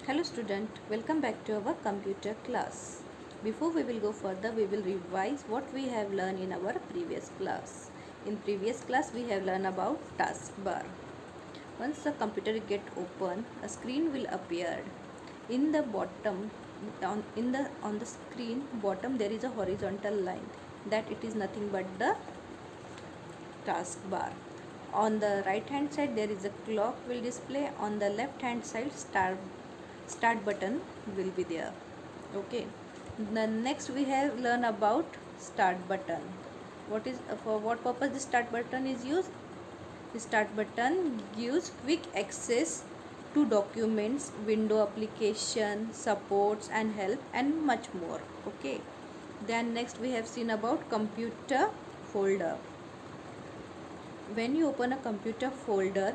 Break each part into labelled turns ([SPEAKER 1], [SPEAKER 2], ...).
[SPEAKER 1] Hello student, welcome back to our computer class. Before we will go further, we will revise what we have learned in our previous class. In previous class, we have learned about taskbar. Once the computer get open, a screen will appear. In the bottom, on the screen bottom, there is a horizontal line that it is nothing but the taskbar. On the right hand side there is a clock will display. On the left hand side start button will be there. Okay, the next we have learn about start button. What is for what purpose the start button is used? The start button gives quick access to documents, window application, supports and help and much more. Okay, then next we have seen about computer folder. When you open a computer folder,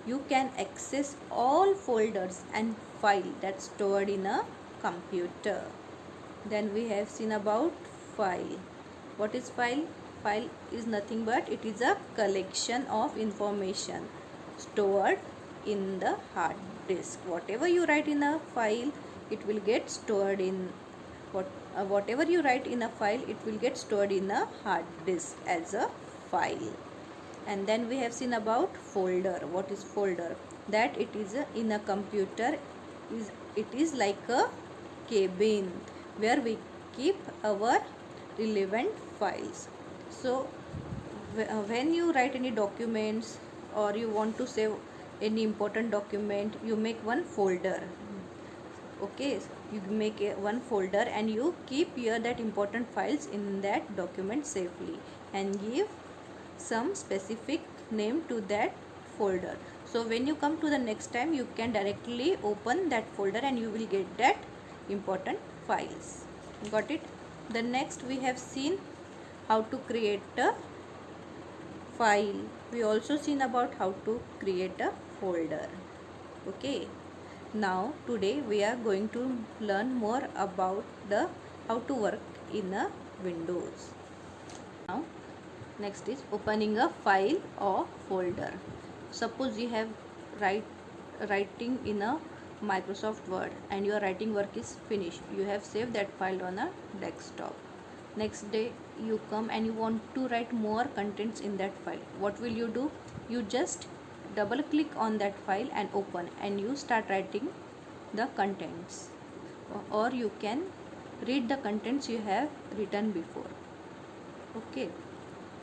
[SPEAKER 1] you can access all folders and file that's stored in a computer. Then we have seen about file. What is file? File is nothing but it is a collection of information stored in the hard disk. Whatever you write in a file, it will get stored in whatever you write in a file, it will get stored in a hard disk as a file. And then we have seen about folder. What is folder? That it is in a computer it is like a cabin where we keep our relevant files. So when you write any documents or you want to save any important document, you make one folder. Okay, you make one folder and you keep here that important files in that document safely and give some specific name to that folder. So when you come to the next time, you can directly open that folder and you will get that important files. Got it? The next we have seen how to create a file. We also seen about how to create a folder. Okay, now today we are going to learn more about the how to work in a Windows. Now next is opening a file or folder. Suppose you have writing in a Microsoft Word and your writing work is finished. You have saved that file on a desktop. Next day you come and you want to write more contents in that file. What will you do? You just double click on that file and open and you start writing the contents, or you can read the contents you have written before. Okay,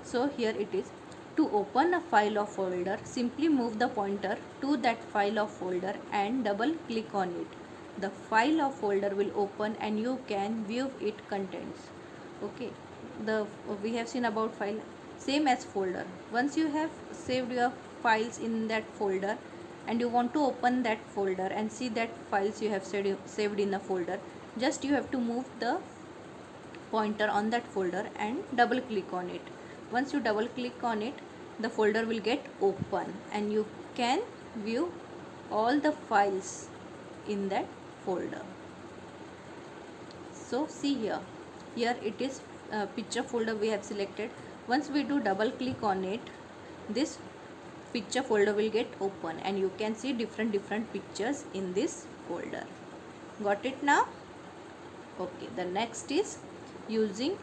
[SPEAKER 1] so here it is. To open a file or folder, simply move the pointer to that file or folder and double click on it. The file or folder will open and you can view its contents. Okay, we have seen about file, same as folder. Once you have saved your files in that folder and you want to open that folder and see that files you have saved in the folder, just you have to move the pointer on that folder and double click on it. Once you double click on it, the folder will get open and you can view all the files in that folder. So see here it is picture folder we have selected. Once we do double click on it, this picture folder will get open and you can see different pictures in this folder. Got it now? Okay, the next is using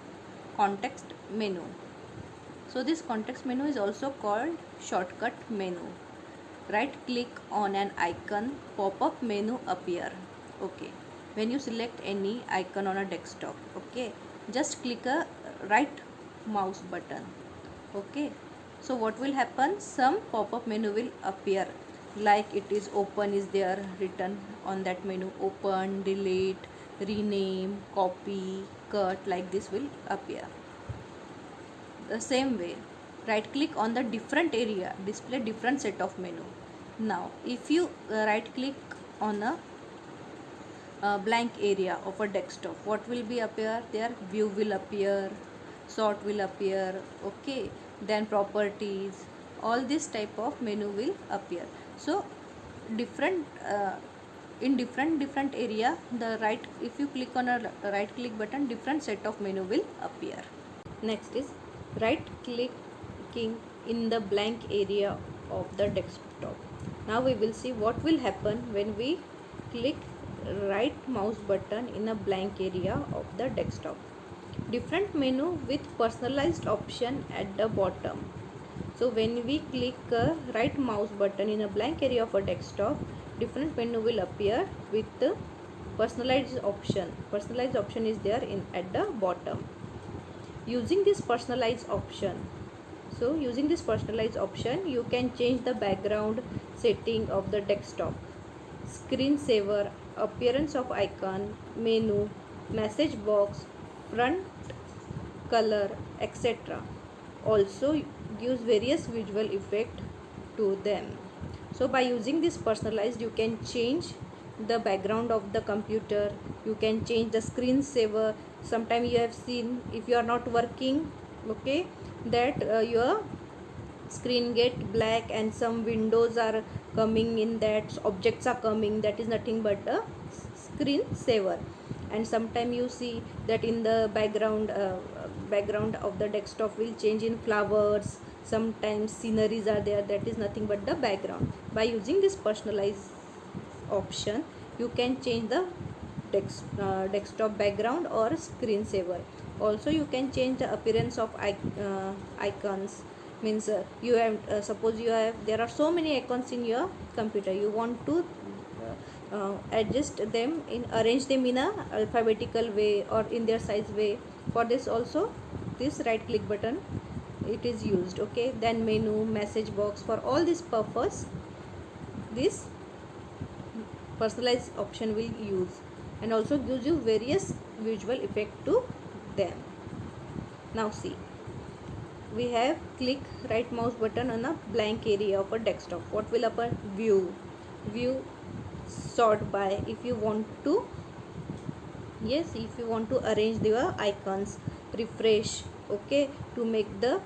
[SPEAKER 1] context menu. So this context menu is also called shortcut menu. Right click on an icon, pop-up menu appear. Okay, when you select any icon on a desktop, okay, just click a right mouse button. Okay, so what will happen? Some pop-up menu will appear, like it is open is there written on that menu. Open, delete, rename, copy, cut, like this will appear. The same way, right click on the different area, display different set of menu. Now if you right click on a blank area of a desktop, what will be appear there? View will appear, sort will appear. Okay, then properties, all this type of menu will appear. So different in different area, the right, if you click on a right click button, different set of menu will appear. Next is right clicking in the blank area of the desktop. Now we will see what will happen when we click right mouse button in a blank area of the desktop. Different menu with personalized option at the bottom. So when we click right mouse button in a blank area of a desktop, different menu will appear with the personalized option. Personalized option is there in at the bottom. Using this personalized option, so using this personalized option, you can change the background setting of the desktop, screensaver, appearance of icon, menu, message box, front color, etc. Also gives various visual effect to them. So by using this personalized, you can change the background of the computer, you can change the screensaver. Sometimes you have seen, if you are not working, okay, that your screen get black and some windows are coming in, that objects are coming, that is nothing but a screen saver. And sometimes you see that in the background of the desktop will change in flowers, sometimes sceneries are there, that is nothing but the background. By using this personalized option, you can change the desktop background or screensaver. Also you can change the appearance of icons. Means you have suppose you have, there are so many icons in your computer, you want to adjust them in, arrange them in a alphabetical way or in their size way. For this also this right click button it is used. Okay, then menu, message box, for all this purpose this personalized option will use, and also gives you various visual effect to them. Now see, we have click right mouse button on a blank area of a desktop. What will happen? View sort by. If you want to, yes, if you want to arrange your icons, refresh, okay, to make the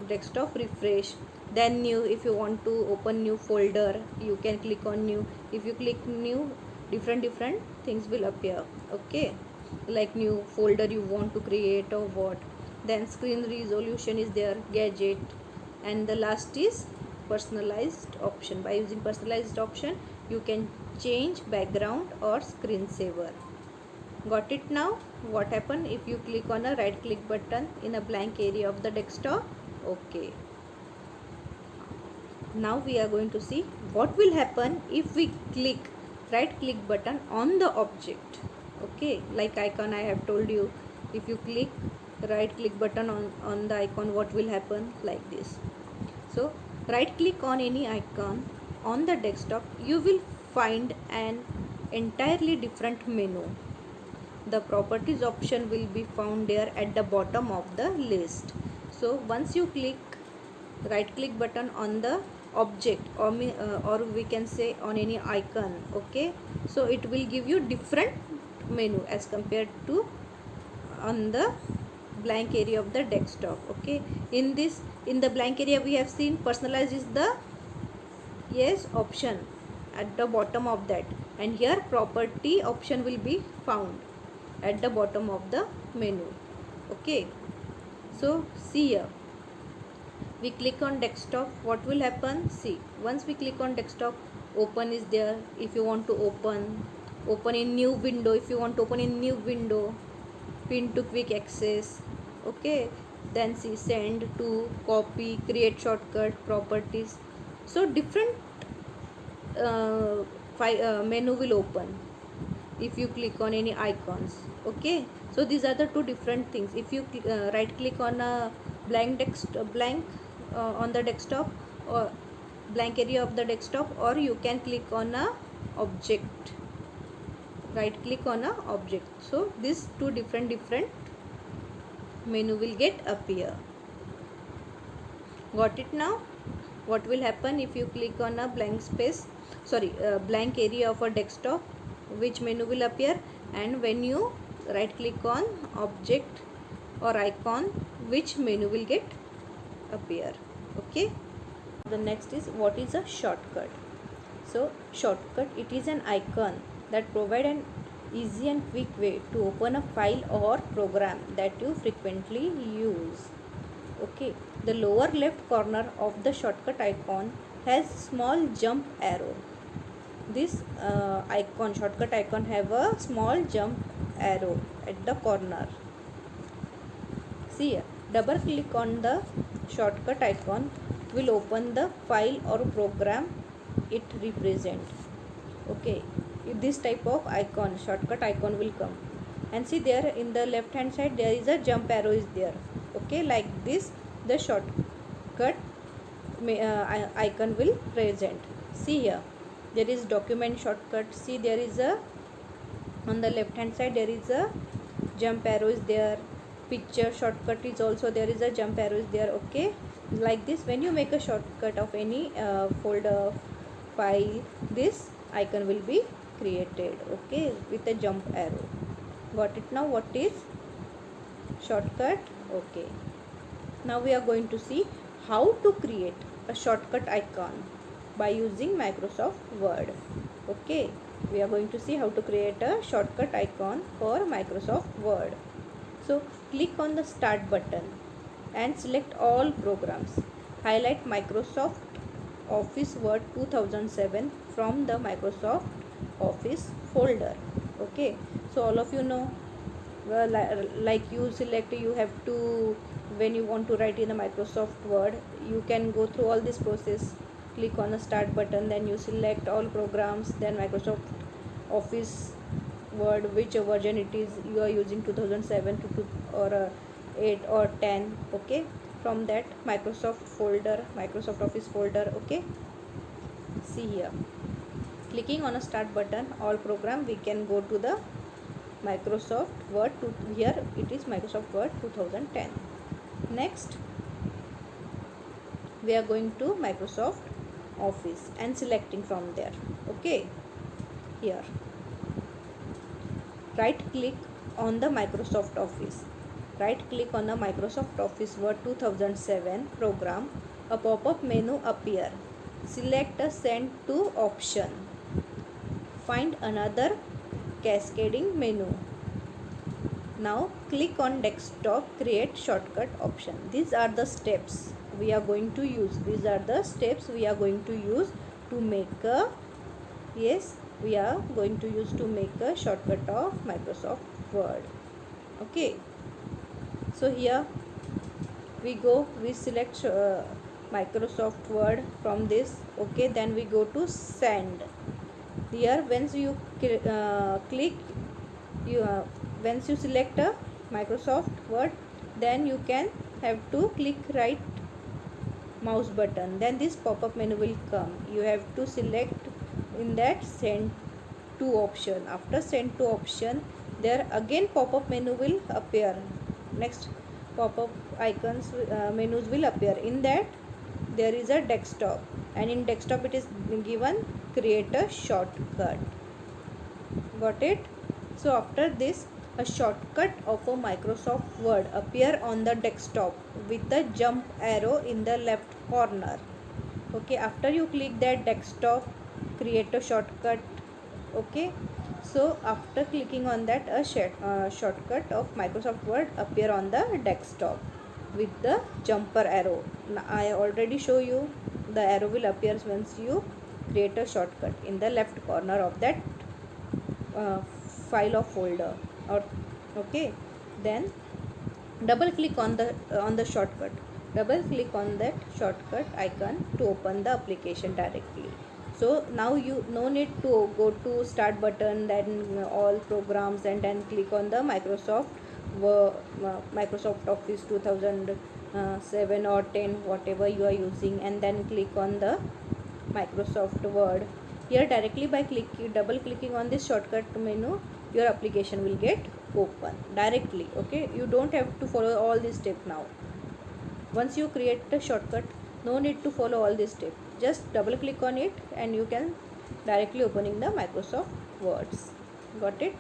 [SPEAKER 1] desktop refresh. Then new, if you want to open new folder, you can click on new. If you click new, different things will appear. Okay, like new folder you want to create or what. Then screen resolution is there, gadget, and the last is personalized option. By using personalized option, you can change background or screensaver. Got it now? What happen if you click on a right click button in a blank area of the desktop? Okay. Now we are going to see what will happen if we click right click button on the object. Okay, like icon I have told you, if you click right click button on the icon, what will happen? Like this. So right click on any icon on the desktop, you will find an entirely different menu. The properties option will be found there at the bottom of the list. So once you click right click button on the object, or we can say on any icon, okay, so it will give you different menu as compared to on the blank area of the desktop. Okay, in the blank area we have seen personalized is the yes option at the bottom of that, and here property option will be found at the bottom of the menu. Okay, so see here, we click on desktop, what will happen? See, once we click on desktop, open is there. If you want to open in new window, if you want to open in new window, pin to quick access. Okay, then see send to, copy, create shortcut, properties. So different menu will open if you click on any icons. Okay, so these are the two different things. If you right click on a blank on the desktop or blank area of the desktop, or you can click on a object, right click on a object. So these two different menu will get appear. Got it now? What will happen if you click on a blank area of a desktop, which menu will appear? And when you right click on object or icon, which menu will get appear? Okay, the next is what is a shortcut. So shortcut, it is an icon that provide an easy and quick way to open a file or program that you frequently use. Okay, the lower left corner of the shortcut icon has small jump arrow. this icon, shortcut icon, have a small jump arrow at the corner. See here, double click on the shortcut icon will open the file or program it represent. Okay, this type of icon, shortcut icon will come, and see there in the left hand side there is a jump arrow is there. Okay, like this the shortcut icon will present. See here, there is document shortcut. See, there is a, on the left hand side there is a jump arrow is there. Picture shortcut is also there is a jump arrow is there. Okay, like this when you make a shortcut of any folder, file, this icon will be created. Okay, with a jump arrow. Got it now what is shortcut? Okay, now we are going to see how to create a shortcut icon by using Microsoft Word. Okay, we are going to see how to create a shortcut icon for Microsoft Word. So click on the start button and select all programs. Highlight Microsoft Office Word 2007 from the Microsoft Office folder. Okay, so all of you know, well, like you select, you have to, when you want to write in a Microsoft Word, you can go through all this process. Click on the start button, then you select all programs, then Microsoft Office Word, which version it is you are using, 2007 to or 8 or 10. Okay, from that Microsoft folder, Microsoft Office folder. Okay, see here, clicking on a start button, all program, we can go to the Microsoft Word to, here it is Microsoft Word 2010. Next we are going to Microsoft Office and selecting from there. Okay, here right click on the Microsoft Office, right click on the Microsoft Office Word 2007 program. A pop-up menu appear. Select a send to option. Find another cascading menu. Now click on desktop, create shortcut option. These are the steps we are going to use. These are the steps we are going to use to make a, yes, we are going to use to make a shortcut of Microsoft Word. Okay, so here we go, we select Microsoft Word from this. Okay, then we go to send. Here once you click, you once you select a Microsoft Word, then you can have to click right mouse button, then this pop-up menu will come. You have to select in that send to option. After send to option, there again pop-up menu will appear. Next pop-up icons menus will appear. In that there is a desktop, and in desktop it is given create a shortcut. Got it? So after this, a shortcut of a Microsoft Word appear on the desktop with the jump arrow in the left corner. Okay, after you click that desktop, create a shortcut. Okay, so after clicking on that, a shortcut of Microsoft Word appear on the desktop with the jumper arrow. Now, I already show you the arrow will appear once you create a shortcut in the left corner of that file or folder. Or okay, then double click on the shortcut, double click on that shortcut icon to open the application directly. So now you no need to go to start button, then all programs, and then click on the Microsoft Office 2007 or 10, whatever you are using, and then click on the Microsoft Word. Here directly by double clicking on this shortcut menu, your application will get open directly. Okay, you don't have to follow all these steps now. Once you create a shortcut, no need to follow all these steps. Just double click on it and you can directly opening the Microsoft Words. Got it?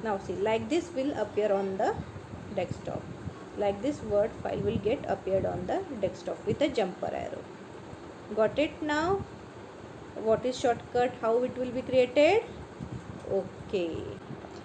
[SPEAKER 1] Now see, like this will appear on the desktop. Like this Word file will get appeared on the desktop with a jumper arrow. Got it now? What is shortcut? How it will be created? Okay.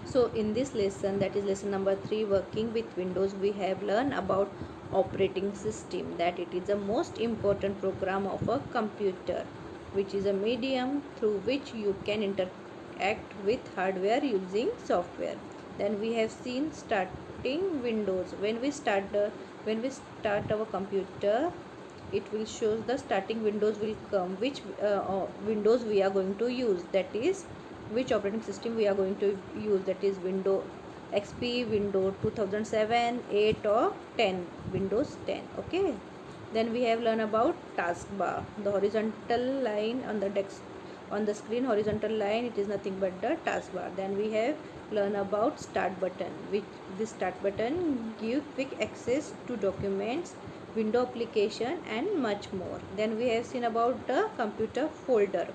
[SPEAKER 1] So in this lesson, that is lesson number 3, working with Windows, we have learned about operating system, that it is the most important program of a computer. which is a medium through which you can interact with hardware using software. Then we have seen starting windows. When we start our computer, it will show the starting windows will come, which windows we are going to use, that is which operating system we are going to use, that is Windows XP, Windows 2007, 8 or 10, Windows 10. Okay. Then we have learned about taskbar, the horizontal line on the on the screen, horizontal line, it is nothing but the taskbar. Then we have learned about start button, which this start button give quick access to documents, window application and much more. Then we have seen about the computer folder.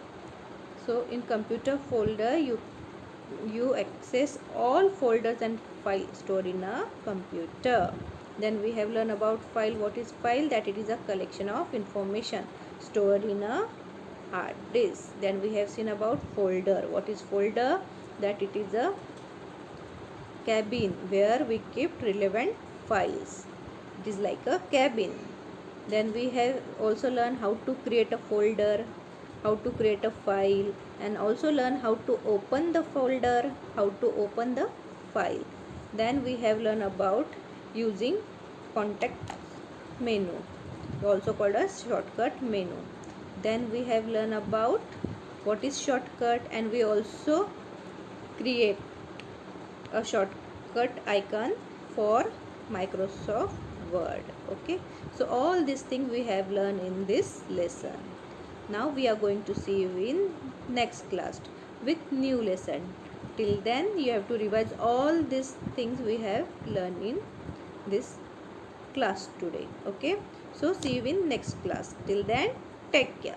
[SPEAKER 1] So in computer folder you access all folders and files stored in a computer. Then we have learned about file. What is file? That it is a collection of information stored in a hard disk. Then we have seen about folder. What is folder? That it is a cabin where we keep relevant files. It is like a cabin. Then we have also learned how to create a folder, how to create a file, and also learn how to open the folder, how to open the file. Then we have learned about using context menu, also called as shortcut menu. Then we have learned about what is shortcut, and we also create a shortcut icon for Microsoft Word. Okay, so all these things we have learned in this lesson. Now we are going to see you in next class with new lesson. Till then you have to revise all these things we have learned in this class today. Okay, so see you in next class. Till then, take care.